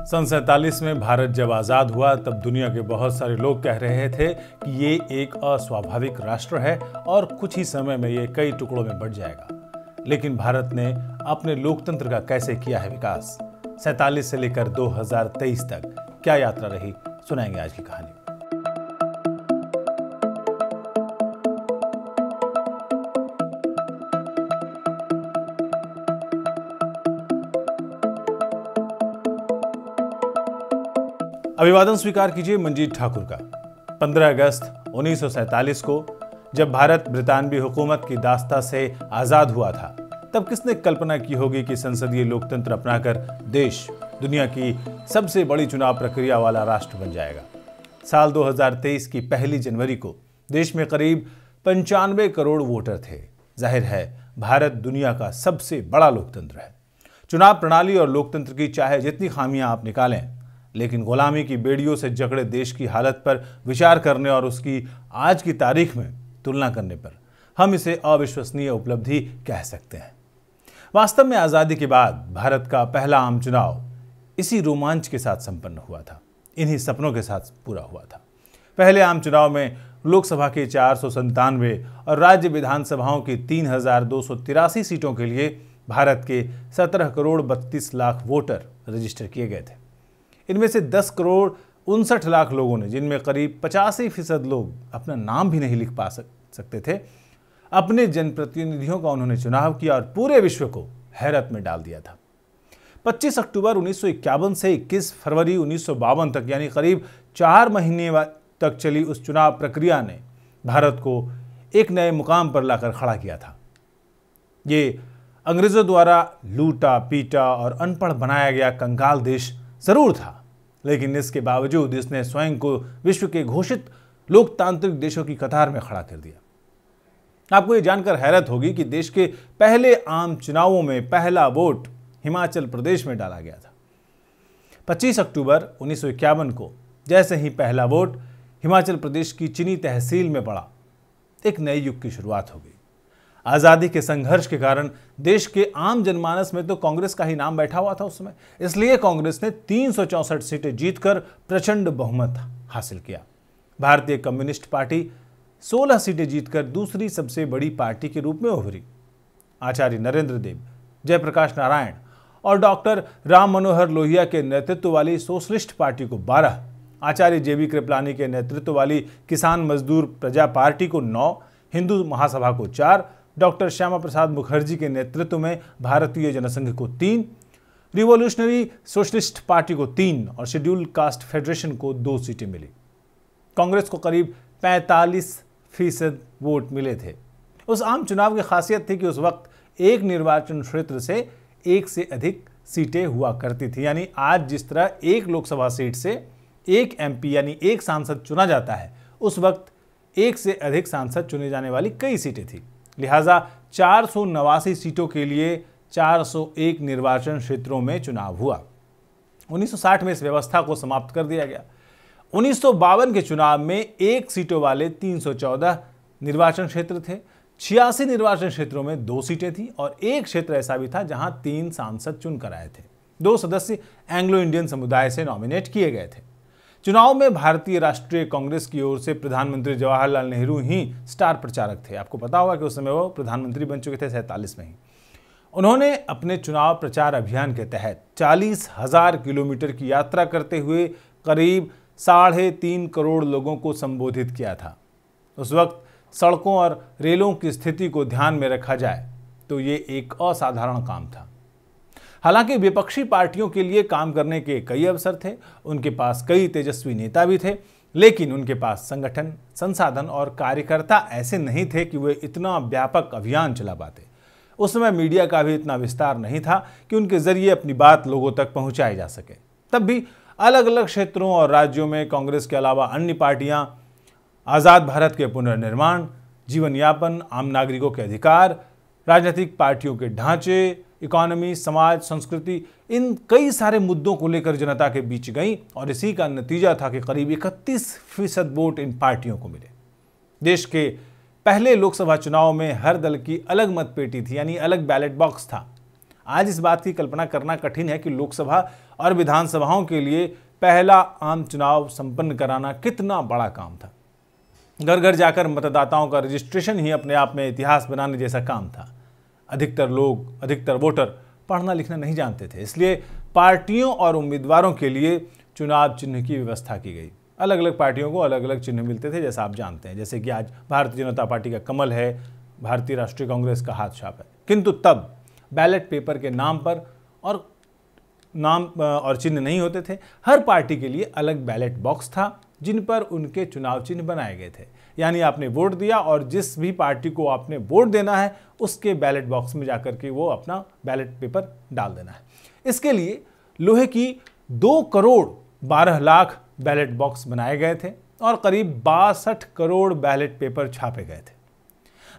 सन 47 में भारत जब आज़ाद हुआ तब दुनिया के बहुत सारे लोग कह रहे थे कि ये एक अस्वाभाविक राष्ट्र है और कुछ ही समय में ये कई टुकड़ों में बंट जाएगा। लेकिन भारत ने अपने लोकतंत्र का कैसे किया है विकास, 47 से लेकर 2023 तक क्या यात्रा रही, सुनाएंगे आज की कहानी। अभिवादन स्वीकार कीजिए मंजीत ठाकुर का। 15 अगस्त 1947 को जब भारत ब्रितानवी हुकूमत की दास्ता से आज़ाद हुआ था, तब किसने कल्पना की होगी कि संसदीय लोकतंत्र अपनाकर देश दुनिया की सबसे बड़ी चुनाव प्रक्रिया वाला राष्ट्र बन जाएगा। साल 2023 की पहली जनवरी को देश में करीब 95 करोड़ वोटर थे। जाहिर है भारत दुनिया का सबसे बड़ा लोकतंत्र है। चुनाव प्रणाली और लोकतंत्र की चाहे जितनी खामियां आप निकालें, लेकिन गुलामी की बेड़ियों से जकड़े देश की हालत पर विचार करने और उसकी आज की तारीख में तुलना करने पर हम इसे अविश्वसनीय उपलब्धि कह सकते हैं। वास्तव में आज़ादी के बाद भारत का पहला आम चुनाव इसी रोमांच के साथ संपन्न हुआ था, इन्हीं सपनों के साथ पूरा हुआ था। पहले आम चुनाव में लोकसभा के 497 और राज्य विधानसभाओं की 3283 सीटों के लिए भारत के 17 करोड़ 32 लाख वोटर रजिस्टर किए गए थे। इनमें से 10 करोड़ 59 लाख लोगों ने, जिनमें करीब 85% लोग अपना नाम भी नहीं लिख पा सकते थे, अपने जनप्रतिनिधियों का उन्होंने चुनाव किया और पूरे विश्व को हैरत में डाल दिया था। 25 अक्टूबर 1951 से 21 फरवरी 1952 तक, यानी करीब 4 महीने तक चली उस चुनाव प्रक्रिया ने भारत को एक नए मुकाम पर लाकर खड़ा किया था। ये अंग्रेजों द्वारा लूटा पीटा और अनपढ़ बनाया गया कंगाल देश जरूर था, लेकिन इसके बावजूद इसने स्वयं को विश्व के घोषित लोकतांत्रिक देशों की कतार में खड़ा कर दिया। आपको यह जानकर हैरत होगी कि देश के पहले आम चुनावों में पहला वोट हिमाचल प्रदेश में डाला गया था। 25 अक्टूबर 1951 को जैसे ही पहला वोट हिमाचल प्रदेश की चिनी तहसील में पड़ा, एक नए युग की शुरुआत हो गई। आज़ादी के संघर्ष के कारण देश के आम जनमानस में तो कांग्रेस का ही नाम बैठा हुआ था उस समय, इसलिए कांग्रेस ने 364 सीटें जीतकर प्रचंड बहुमत हासिल किया। भारतीय कम्युनिस्ट पार्टी 16 सीटें जीतकर दूसरी सबसे बड़ी पार्टी के रूप में उभरी। आचार्य नरेंद्र देव, जयप्रकाश नारायण और डॉक्टर राम मनोहर लोहिया के नेतृत्व वाली सोशलिस्ट पार्टी को 12, आचार्य जेबी कृपलानी के नेतृत्व वाली किसान मजदूर प्रजा पार्टी को 9, हिंदू महासभा को 4, डॉक्टर श्यामा प्रसाद मुखर्जी के नेतृत्व में भारतीय जनसंघ को 3, रिवॉल्यूशनरी सोशलिस्ट पार्टी को 3 और शेड्यूल कास्ट फेडरेशन को 2 सीटें मिली। कांग्रेस को करीब 45% वोट मिले थे। उस आम चुनाव की खासियत थी कि उस वक्त एक निर्वाचन क्षेत्र से एक से अधिक सीटें हुआ करती थी, यानी आज जिस तरह एक लोकसभा सीट से एक एमपी यानी एक सांसद चुना जाता है, उस वक्त एक से अधिक सांसद चुने जाने वाली कई सीटें थी। लिहाजा 489 सीटों के लिए 401 निर्वाचन क्षेत्रों में चुनाव हुआ। 1960 में इस व्यवस्था को समाप्त कर दिया गया। 1952 के चुनाव में 1 सीटों वाले 314 निर्वाचन क्षेत्र थे। 86 निर्वाचन क्षेत्रों में 2 सीटें थी और एक क्षेत्र ऐसा भी था जहां 3 सांसद चुनकर आए थे। 2 सदस्य एंग्लो इंडियन समुदाय से नॉमिनेट किए गए थे। चुनाव में भारतीय राष्ट्रीय कांग्रेस की ओर से प्रधानमंत्री जवाहरलाल नेहरू ही स्टार प्रचारक थे। आपको पता होगा कि उस समय वो प्रधानमंत्री बन चुके थे 47 में ही। उन्होंने अपने चुनाव प्रचार अभियान के तहत 40,000 किलोमीटर की यात्रा करते हुए करीब 3.5 करोड़ लोगों को संबोधित किया था। उस वक्त सड़कों और रेलों की स्थिति को ध्यान में रखा जाए तो ये एक असाधारण काम था। हालांकि विपक्षी पार्टियों के लिए काम करने के कई अवसर थे, उनके पास कई तेजस्वी नेता भी थे, लेकिन उनके पास संगठन, संसाधन और कार्यकर्ता ऐसे नहीं थे कि वे इतना व्यापक अभियान चला पाते। उस समय मीडिया का भी इतना विस्तार नहीं था कि उनके जरिए अपनी बात लोगों तक पहुंचाई जा सके। तब भी अलग अलग क्षेत्रों और राज्यों में कांग्रेस के अलावा अन्य पार्टियां आज़ाद भारत के पुनर्निर्माण, जीवन यापन, आम नागरिकों के अधिकार, राजनीतिक पार्टियों के ढांचे, इकोनॉमी, समाज, संस्कृति, इन कई सारे मुद्दों को लेकर जनता के बीच गई और इसी का नतीजा था कि करीब 31% वोट इन पार्टियों को मिले। देश के पहले लोकसभा चुनाव में हर दल की अलग मतपेटी थी, यानी अलग बैलेट बॉक्स था। आज इस बात की कल्पना करना कठिन है कि लोकसभा और विधानसभाओं के लिए पहला आम चुनाव संपन्न कराना कितना बड़ा काम था। घर घर जाकर मतदाताओं का रजिस्ट्रेशन ही अपने आप में इतिहास बनाने जैसा काम था। अधिकतर वोटर पढ़ना लिखना नहीं जानते थे, इसलिए पार्टियों और उम्मीदवारों के लिए चुनाव चिन्ह की व्यवस्था की गई। अलग अलग पार्टियों को अलग अलग चिन्ह मिलते थे, जैसा आप जानते हैं। जैसे कि आज भारतीय जनता पार्टी का कमल है, भारतीय राष्ट्रीय कांग्रेस का हाथ छाप है। किंतु तब बैलेट पेपर के नाम और चिन्ह नहीं होते थे। हर पार्टी के लिए अलग बैलेट बॉक्स था जिन पर उनके चुनाव चिन्ह बनाए गए थे। यानी आपने वोट दिया और जिस भी पार्टी को आपने वोट देना है उसके बैलेट बॉक्स में जाकर के वो अपना बैलेट पेपर डाल देना है। इसके लिए लोहे की 2 करोड़ 12 लाख बैलेट बॉक्स बनाए गए थे और करीब 62 करोड़ बैलेट पेपर छापे गए थे।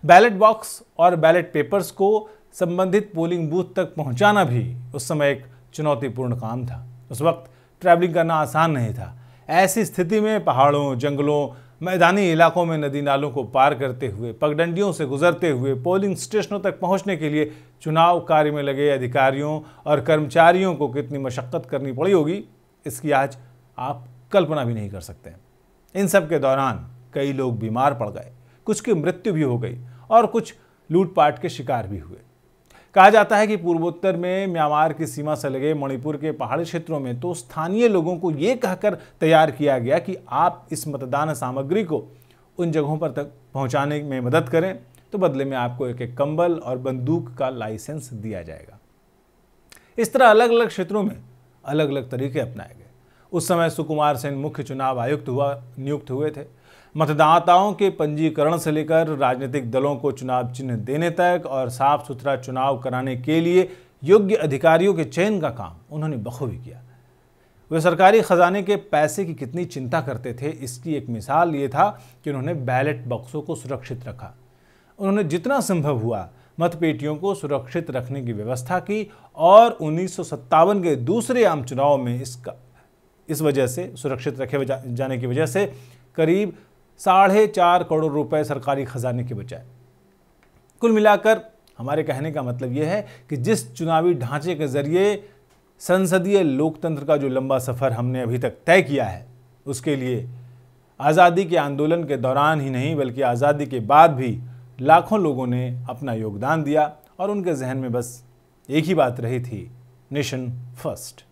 बैलेट बॉक्स और बैलेट पेपर्स को संबंधित पोलिंग बूथ तक पहुंचाना भी उस समय एक चुनौतीपूर्ण काम था। उस वक्त ट्रैवलिंग करना आसान नहीं था। ऐसी स्थिति में पहाड़ों, जंगलों, मैदानी इलाकों में नदी नालों को पार करते हुए, पगडंडियों से गुजरते हुए पोलिंग स्टेशनों तक पहुंचने के लिए चुनाव कार्य में लगे अधिकारियों और कर्मचारियों को कितनी मशक्कत करनी पड़ी होगी, इसकी आज आप कल्पना भी नहीं कर सकते। इन सब के दौरान कई लोग बीमार पड़ गए, कुछ की मृत्यु भी हो गई और कुछ लूटपाट के शिकार भी हुए। कहा जाता है कि पूर्वोत्तर में म्यांमार की सीमा से लगे मणिपुर के पहाड़ी क्षेत्रों में तो स्थानीय लोगों को ये कहकर तैयार किया गया कि आप इस मतदान सामग्री को उन जगहों पर तक पहुंचाने में मदद करें तो बदले में आपको एक कंबल और बंदूक का लाइसेंस दिया जाएगा। इस तरह अलग अलग क्षेत्रों में अलग अलग तरीके अपनाए गए। उस समय सुकुमार सेन मुख्य चुनाव आयुक्त नियुक्त हुए थे। मतदाताओं के पंजीकरण से लेकर राजनीतिक दलों को चुनाव चिन्ह देने तक और साफ सुथरा चुनाव कराने के लिए योग्य अधिकारियों के चयन का काम उन्होंने बखूबी किया। वे सरकारी खजाने के पैसे की कितनी चिंता करते थे, इसकी एक मिसाल ये था कि उन्होंने बैलेट बॉक्सों को सुरक्षित रखा। उन्होंने जितना संभव हुआ मतपेटियों को सुरक्षित रखने की व्यवस्था की और 1957 के दूसरे आम चुनाव में इस वजह से सुरक्षित रखे जाने की वजह से करीब 4.5 करोड़ रुपए सरकारी खजाने के बचाए। कुल मिलाकर हमारे कहने का मतलब यह है कि जिस चुनावी ढांचे के जरिए संसदीय लोकतंत्र का जो लंबा सफर हमने अभी तक तय किया है, उसके लिए आज़ादी के आंदोलन के दौरान ही नहीं बल्कि आज़ादी के बाद भी लाखों लोगों ने अपना योगदान दिया और उनके जहन में बस एक ही बात रही थी, नेशन फर्स्ट।